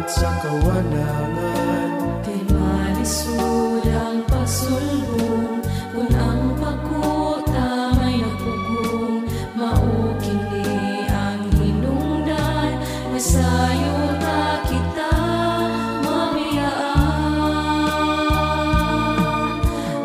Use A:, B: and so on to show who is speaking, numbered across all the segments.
A: sa kawanangan.
B: Kay malisod ang pagsulbong, kung ang pagkuta may napugong, maukini ang hinungdan, masayo ta kita mamiyaan.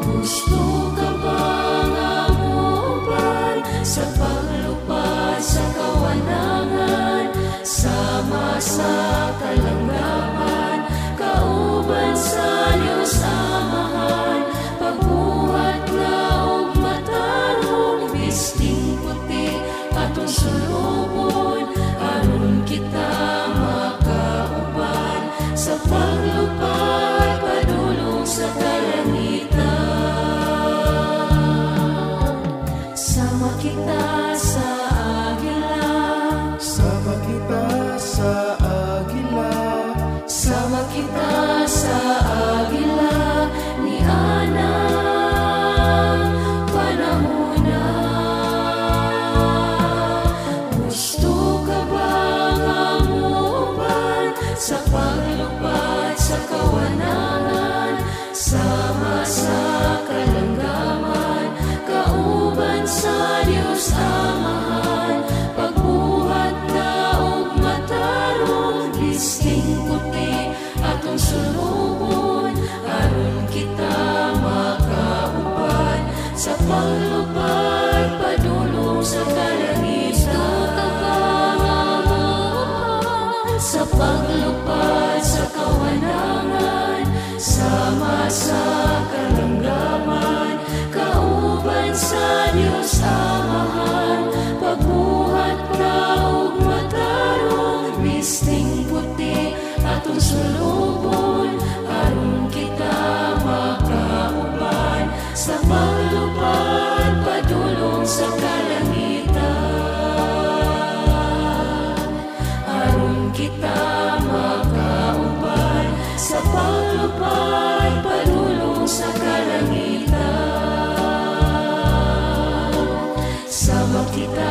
B: Gusto ka ba nga muban sa paglupad sa kawanangan, sama sa kalanggaman, kauban sa Diyos Amahan, pagbuhat na og matarong, bisting puti atong sulubon, aron kita makauban sa paglupad padulong sa kalangitan. Sama kita sa agila,
A: Sama kita sa agila,
B: sama kita sa agila, ni Ana panahona. Gusto ka ba nga muban sa paglupad sa kawanangan, sama sa kalanggaman, kauban sa Diyos Amahan, pagbuhat na og matarong, bisting puti atong sulubon, aron kita makauban sa paglupad padulong sa kalangitan. Sa paglupad sa kawanangan, sama sa kalanggaman, kauban sa Diyos Amahan, pagbuhat na og matarong, bisting puti atong sulubon, aron kita makauban sa paglupad padulong sa kalangitan. Aron kita makauban sa paglupad padulong sa kalangitan. Sama kita